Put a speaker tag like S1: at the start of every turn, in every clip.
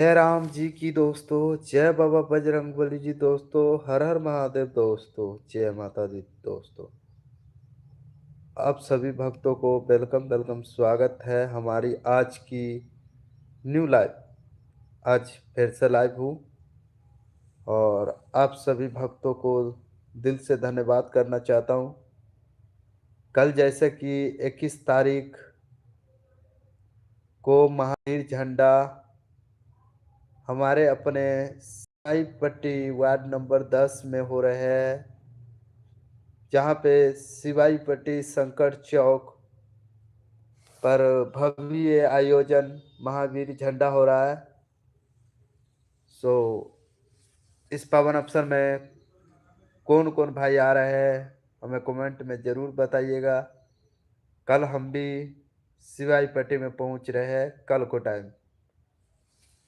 S1: जय राम जी की दोस्तों। जय बाबा बजरंगबली जी दोस्तों। हर हर महादेव दोस्तों। जय माता दी दोस्तों। आप सभी भक्तों को वेलकम वेलकम, स्वागत है हमारी आज की न्यू लाइव। आज फिर से लाइव हूँ और आप सभी भक्तों को दिल से धन्यवाद करना चाहता हूँ। कल जैसे कि 21 तारीख को महावीर झंडा हमारे अपने साई पट्टी वार्ड नंबर 10 में हो रहे हैं, जहाँ पे सिवाई पट्टी संकट चौक पर भव्य आयोजन महावीर झंडा हो रहा है। सो इस पावन अवसर में कौन कौन भाई आ रहे हैं हमें कमेंट में ज़रूर बताइएगा। कल हम भी सिवाई पट्टी में पहुंच रहे हैं कल को टाइम,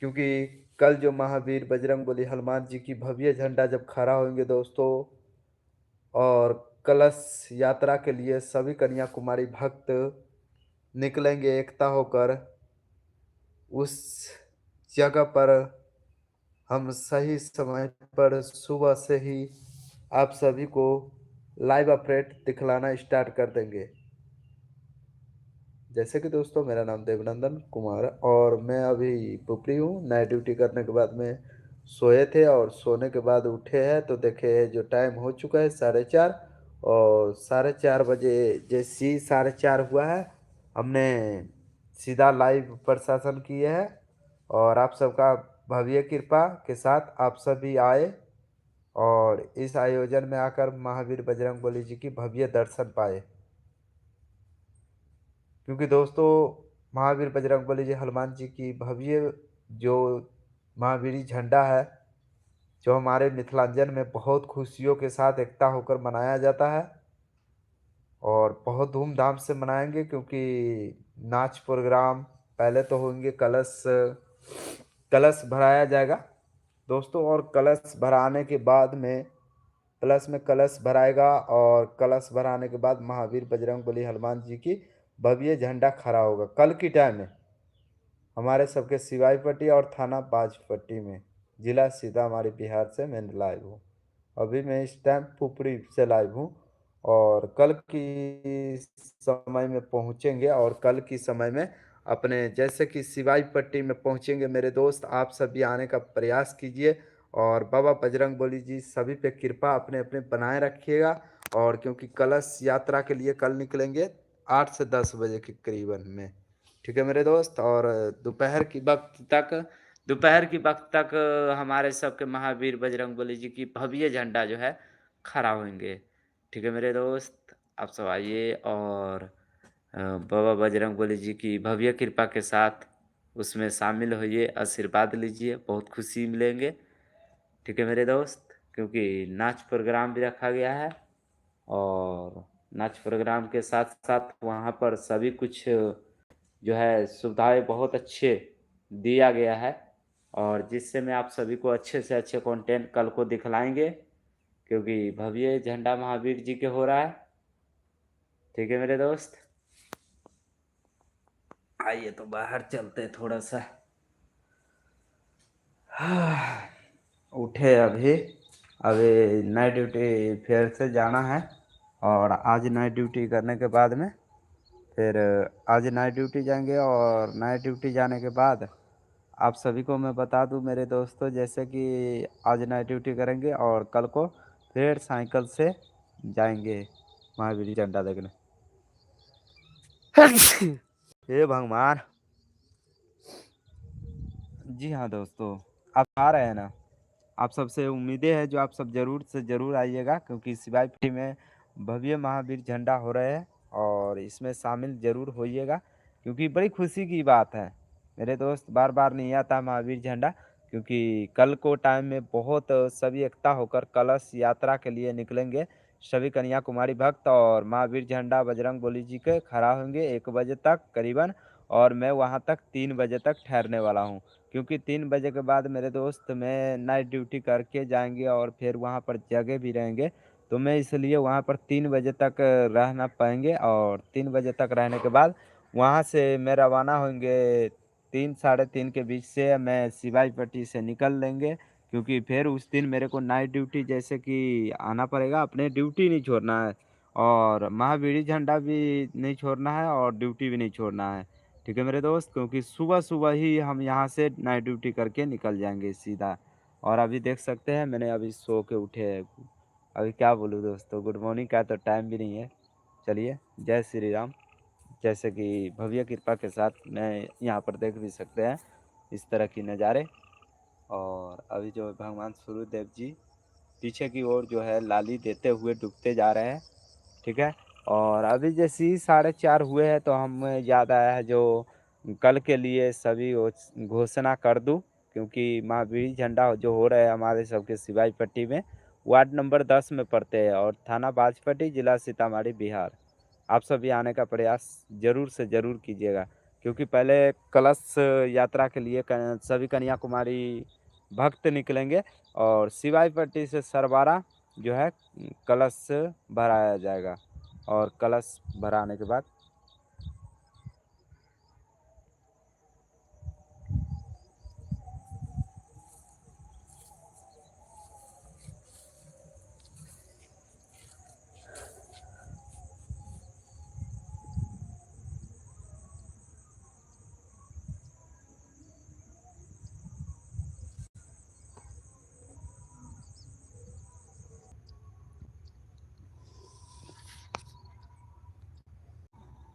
S1: क्योंकि कल जो महावीर बजरंगबली हनुमान जी की भव्य झंडा जब खड़ा होंगे दोस्तों, और कलश यात्रा के लिए सभी कन्याकुमारी भक्त निकलेंगे एकता होकर, उस जगह पर हम सही समय पर सुबह से ही आप सभी को लाइव अपडेट दिखलाना स्टार्ट कर देंगे। जैसे कि दोस्तों, मेरा नाम देवनंदन कुमार और मैं अभी पुपरी हूँ। नाइट ड्यूटी करने के बाद में सोए थे और सोने के बाद उठे हैं तो देखे जो टाइम हो चुका है 4:30, और 4:30 बजे जैसे ही 4:30 हुआ है हमने सीधा लाइव प्रशासन किए हैं, और आप सबका भव्य कृपा के साथ आप सभी आए और इस आयोजन में आकर महावीर बजरंगबली जी की भव्य दर्शन पाए। क्योंकि दोस्तों, महावीर बजरंगबली जी हनुमान जी की भव्य जो महावीरी झंडा है, जो हमारे मिथिलांचल में बहुत खुशियों के साथ एकता होकर मनाया जाता है और बहुत धूमधाम से मनाएंगे। क्योंकि नाच प्रोग्राम पहले तो होंगे, कलश कलश भराया जाएगा दोस्तों, और कलश भराने के बाद में प्लस में कलश भराएगा, और कलश भराने के बाद महावीर बजरंगबली हनुमान जी की भव्य झंडा खड़ा होगा कल की टाइम में हमारे सबके सिवाई पट्टी और थाना बाजपट्टी में, जिला सीतामढ़ी बिहार से मैं लाइव हूँ। अभी मैं इस टाइम पुपरी से लाइव हूँ और कल की समय में पहुँचेंगे, और कल की समय में अपने जैसे कि सिवाई पट्टी में पहुँचेंगे मेरे दोस्त। आप सभी आने का प्रयास कीजिए और बाबा बजरंगबली जी सभी पे कृपा अपने अपने बनाए रखिएगा। और क्योंकि कलश यात्रा के लिए कल निकलेंगे 8 से 10 बजे के करीबन में, ठीक है मेरे दोस्त। और दोपहर की वक्त तक हमारे सबके महावीर बजरंगबली जी की भव्य झंडा जो है खड़ा होंगे। ठीक है मेरे दोस्त, आप सब आइए और बाबा बजरंगबली जी की भव्य कृपा के साथ उसमें शामिल होइए, आशीर्वाद लीजिए, बहुत खुशी मिलेंगे। ठीक है मेरे दोस्त, क्योंकि नाच प्रोग्राम भी रखा गया है और नाच प्रोग्राम के साथ साथ वहाँ पर सभी कुछ जो है सुविधाएं बहुत अच्छे दिया गया है, और जिससे मैं आप सभी को अच्छे से अच्छे कंटेंट कल को दिखलाएंगे, क्योंकि भव्य झंडा महावीर जी के हो रहा है। ठीक है मेरे दोस्त, आइए तो बाहर चलते थोड़ा सा। उठे अभी अभी नाइट ड्यूटी फिर से जाना है, और आज नाइट ड्यूटी करने के बाद में फिर आज नाइट ड्यूटी जाएंगे, और नाइट ड्यूटी जाने के बाद आप सभी को मैं बता दूं मेरे दोस्तों, जैसे कि आज नाइट ड्यूटी करेंगे और कल को फिर साइकिल से जाएंगे महावीर झंडा देखने। हे भगवान। जी हाँ दोस्तों, आप आ रहे हैं ना। आप सबसे उम्मीदें हैं जो आप सब ज़रूर से ज़रूर आइएगा, क्योंकि सिवाई पट्टी में भव्य महावीर झंडा हो रहे हैं और इसमें शामिल ज़रूर होइएगा, क्योंकि बड़ी खुशी की बात है मेरे दोस्त। बार बार नहीं आता महावीर झंडा, क्योंकि कल को टाइम में बहुत सभी एकता होकर कलश यात्रा के लिए निकलेंगे सभी कन्याकुमारी भक्त, और महावीर झंडा बजरंगबली जी के खड़ा होंगे 1 बजे तक करीबन, और मैं वहाँ तक 3 बजे तक ठहरने वाला हूँ। क्योंकि 3 बजे के बाद मेरे दोस्त मैं नाइट ड्यूटी करके जाएंगे और फिर वहाँ पर जगह भी रहेंगे, तो मैं इसलिए वहाँ पर 3 बजे तक रहना पाएंगे, और 3 बजे तक रहने के बाद वहाँ से मैं रवाना होंगे 3 साढ़े 3 के बीच से मैं सिवाई पट्टी से निकल लेंगे, क्योंकि फिर उस दिन मेरे को नाइट ड्यूटी जैसे कि आना पड़ेगा, अपने ड्यूटी नहीं छोड़ना है और महावीरी झंडा भी नहीं छोड़ना है और ड्यूटी भी नहीं छोड़ना है। ठीक है मेरे दोस्त, क्योंकि सुबह-सुबह ही हम यहाँ से नाइट ड्यूटी करके निकल जाएँगे सीधा। और अभी देख सकते हैं मैंने अभी सो के उठे हैं। अभी क्या बोलूँ दोस्तों, गुड मॉर्निंग का तो टाइम भी नहीं है। चलिए, जय श्री राम। जैसे कि भव्य कृपा के साथ मैं यहाँ पर देख भी सकते हैं इस तरह की नज़ारे। और अभी जो भगवान सूर्यदेव जी पीछे की ओर जो है लाली देते हुए डूबते जा रहे हैं, ठीक है। और अभी जैसे ही 4:30 हुए हैं तो हमें याद आया है जो कल के लिए सभी घोषणा कर दूं, क्योंकि महावीर झंडा जो हो रहा है हमारे सबके सिवाई पट्टी में, वार्ड नंबर 10 में पड़ते हैं और थाना बाजपट्टी, जिला सीतामढ़ी, बिहार। आप सभी आने का प्रयास ज़रूर से ज़रूर कीजिएगा, क्योंकि पहले कलश यात्रा के लिए सभी कन्याकुमारी भक्त निकलेंगे और सिवाई पट्टी से सरवारा जो है कलश भराया जाएगा। और कलश भराने के बाद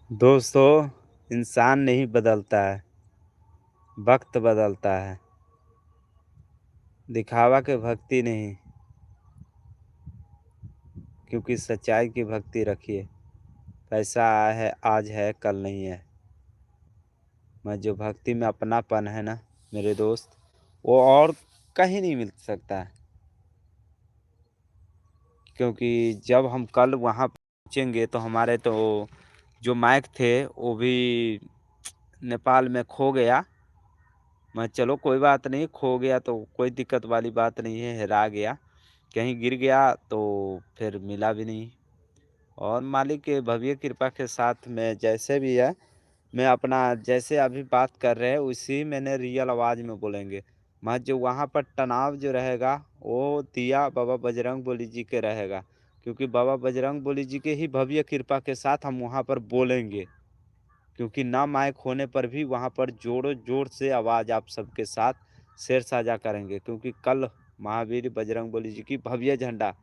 S1: दोस्तों, इंसान नहीं बदलता है, वक्त बदलता है। दिखावा के भक्ति नहीं, क्योंकि सच्चाई की भक्ति रखिए। पैसा आया है, आज है, कल नहीं है। मैं जो भक्ति में अपनापन है ना मेरे दोस्त, वो और कहीं नहीं मिल सकता है। क्योंकि जब हम कल वहाँ पहुँचेंगे तो हमारे तो जो माइक थे वो भी नेपाल में खो गया। मैं चलो कोई बात नहीं, खो गया तो कोई दिक्कत वाली बात नहीं है, हेरा गया। कहीं गिर गया तो फिर मिला भी नहीं। और मालिक के भव्य कृपा के साथ में जैसे भी है, मैं अपना जैसे अभी बात कर रहे हैं उसी मैंने रियल आवाज़ में बोलेंगे। मैं जो वहाँ पर तनाव जो रहेगा वो दिया बाबा बजरंग बली जी के रहेगा, क्योंकि बाबा बजरंग बली जी के ही भव्य कृपा के साथ हम वहाँ पर बोलेंगे। क्योंकि ना माइक होने पर भी वहाँ पर ज़ोरों ज़ोर से आवाज़ आप सबके साथ शेर साझा करेंगे, क्योंकि कल महावीर बजरंगबली जी की भव्य झंडा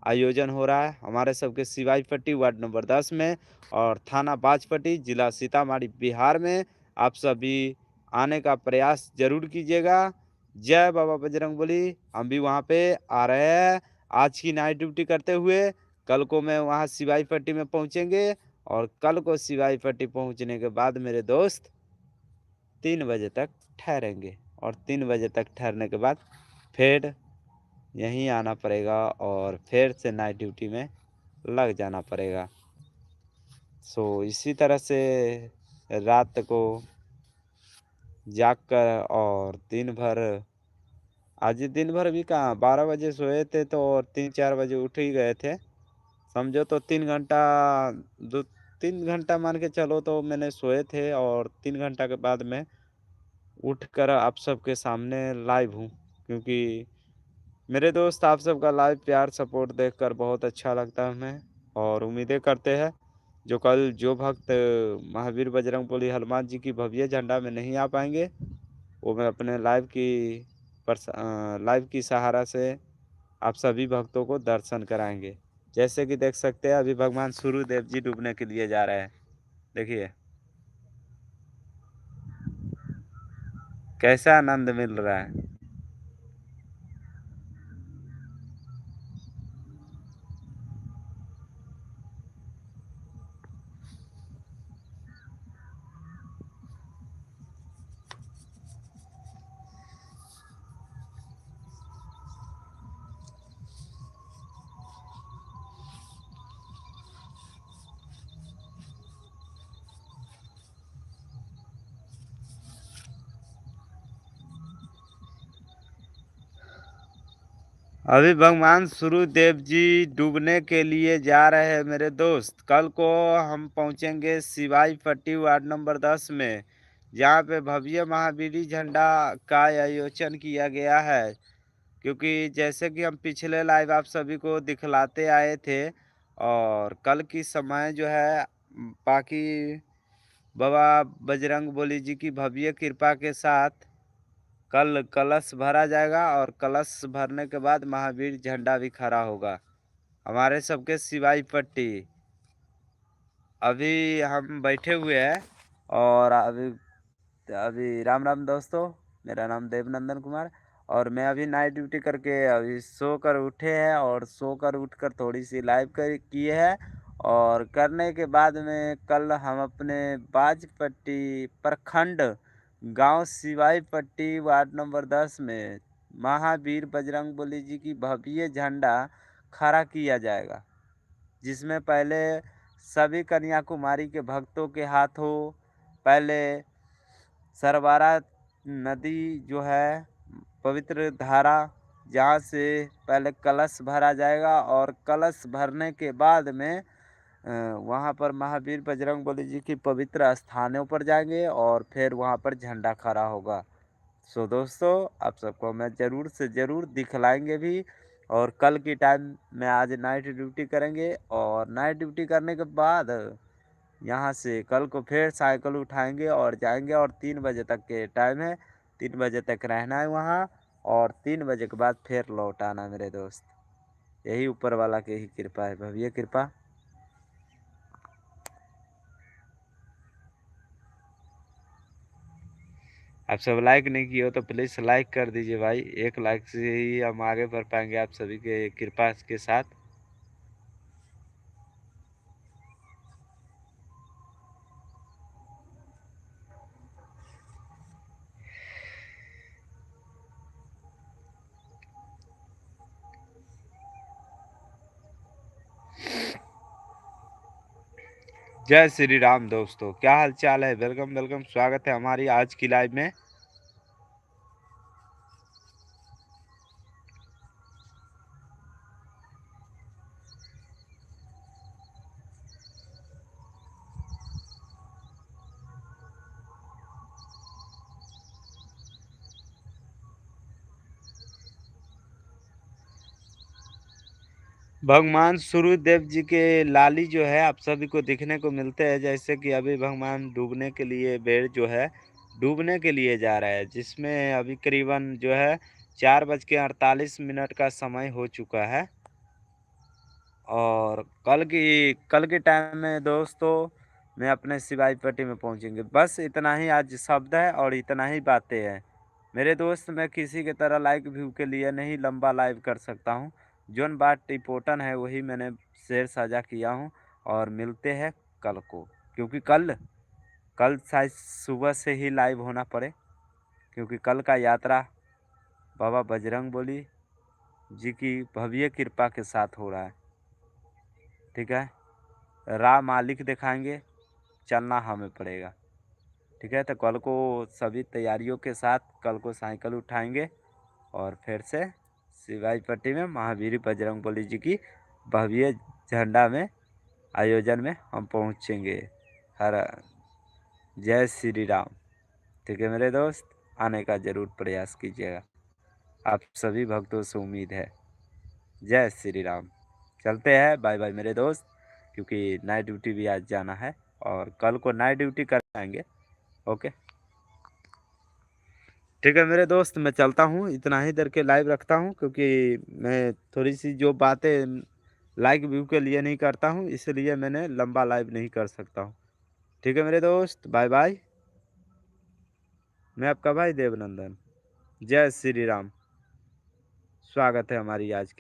S1: आयोजन हो रहा है हमारे सबके सिवाई पट्टी वार्ड नंबर 10 में और थाना बाजपट्टी, जिला सीतामढ़ी, बिहार में। आप सभी आने का प्रयास ज़रूर कीजिएगा। जय बाबा बजरंगबली। हम भी वहाँ पे आ रहे हैं आज की नाइट ड्यूटी करते हुए। कल को मैं वहाँ सिवाई पट्टी में पहुँचेंगे और कल को सिवाई पट्टी पहुंचने के बाद मेरे दोस्त 3 बजे तक ठहरेंगे और 3 बजे तक ठहरने के बाद फिर यहीं आना पड़ेगा और फिर से नाइट ड्यूटी में लग जाना पड़ेगा। सो इसी तरह से रात को जाग कर और दिन भर, आज दिन भर भी कहाँ 12 बजे सोए थे तो और 3-4 बजे उठ ही गए थे। समझो तो 3 घंटा, दो 3 घंटा मान के चलो तो मैंने सोए थे और 3 घंटा के बाद मैं उठकर आप सबके सामने लाइव हूँ। क्योंकि मेरे दोस्त आप सबका लाइव प्यार सपोर्ट देखकर बहुत अच्छा लगता है हमें। और उम्मीदें करते हैं जो कल जो भक्त महावीर बजरंगबली हनुमान जी की भव्य झंडा में नहीं आ पाएंगे, वो मैं अपने लाइव की सहारा से आप सभी भक्तों को दर्शन कराएंगे। जैसे कि देख सकते हैं अभी भगवान सूर्यदेव जी डूबने के लिए जा रहे हैं। देखिए कैसा आनंद मिल रहा है। अभी भगवान सूर्यदेव जी डूबने के लिए जा रहे हैं मेरे दोस्त। कल को हम पहुंचेंगे सिवाई पट्टी वार्ड नंबर 10 में, जहाँ पे भव्य महावीरी झंडा का आयोजन किया गया है। क्योंकि जैसे कि हम पिछले लाइव आप सभी को दिखलाते आए थे और कल की समय जो है बाकी बाबा बजरंगबली जी की भव्य कृपा के साथ कल कलश भरा जाएगा और कलश भरने के बाद महावीर झंडा भी खड़ा होगा हमारे सबके सिवाई पट्टी। अभी हम बैठे हुए हैं और अभी अभी राम राम दोस्तों, मेरा नाम देवनंदन कुमार और मैं अभी नाइट ड्यूटी करके अभी सो कर उठे हैं और सो कर उठकर थोड़ी सी लाइव कर किए हैं और करने के बाद में कल हम अपने बाजपट्टी प्रखंड गांव सिवाई पट्टी वार्ड नंबर 10 में महावीर बजरंगबली जी की भव्य झंडा खड़ा किया जाएगा, जिसमें पहले सभी कन्याकुमारी के भक्तों के हाथों पहले सरवारा नदी जो है पवित्र धारा, जहाँ से पहले कलश भरा जाएगा और कलश भरने के बाद में वहाँ पर महावीर बजरंगबली जी की पवित्र स्थानों पर जाएंगे और फिर वहाँ पर झंडा खड़ा होगा। सो दोस्तों, आप सबको मैं ज़रूर से ज़रूर दिखलाएंगे भी और कल की टाइम में आज नाइट ड्यूटी करेंगे और नाइट ड्यूटी करने के बाद यहाँ से कल को फिर साइकिल उठाएंगे और जाएंगे और 3 बजे तक के टाइम है, 3 बजे तक रहना है वहाँ और 3 बजे के बाद फिर लौट आना मेरे दोस्त। यही ऊपर वाला की ही कृपा है, भव्य कृपा। आप सब लाइक नहीं किए हो तो प्लीज़ लाइक कर दीजिए भाई, एक लाइक से ही हम आगे बढ़ पाएंगे आप सभी के कृपा के साथ। जय श्री राम दोस्तों, क्या हाल चाल है? वेलकम वेलकम, स्वागत है हमारी आज की लाइव में। भगवान सूर्यदेव जी के लाली जो है आप सभी को देखने को मिलते हैं, जैसे कि अभी भगवान डूबने के लिए बेर जो है डूबने के लिए जा रहा है, जिसमें अभी करीबन जो है 4:48 का समय हो चुका है। और कल के टाइम में दोस्तों मैं अपने सिवाई पट्टी में पहुंचेंगे। बस इतना ही आज शब्द है और इतना ही बातें हैं मेरे दोस्त। मैं किसी के तरह लाइक व्यू के लिए नहीं लंबा लाइव कर सकता हूं, जोन बात इम्पोर्टेंट है वही मैंने शेयर साझा किया हूं। और मिलते हैं कल को, क्योंकि कल कल शायद सुबह से ही लाइव होना पड़े, क्योंकि कल का यात्रा बाबा बजरंगबली जी की भव्य कृपा के साथ हो रहा है। ठीक है, राह मालिक दिखाएंगे, चलना हमें पड़ेगा। ठीक है, तो कल को सभी तैयारियों के साथ कल को साइकिल उठाएंगे और फिर से सिवाई पट्टी में महावीर बजरंगबली जी की भव्य झंडा में आयोजन में हम पहुंचेंगे। हर जय श्री राम। ठीक है मेरे दोस्त, आने का ज़रूर प्रयास कीजिएगा, आप सभी भक्तों से उम्मीद है। जय श्री राम। चलते हैं, बाय बाय मेरे दोस्त, क्योंकि नाइट ड्यूटी भी आज जाना है और कल को नाइट ड्यूटी कर आएंगे। ओके, ठीक है मेरे दोस्त, मैं चलता हूँ, इतना ही देर के लाइव रखता हूँ, क्योंकि मैं थोड़ी सी जो बातें लाइक व्यू के लिए नहीं करता हूँ, इसलिए मैंने लंबा लाइव नहीं कर सकता हूँ। ठीक है मेरे दोस्त, बाय बाय। मैं आपका भाई देवनंदन। जय श्री राम। स्वागत है हमारी आज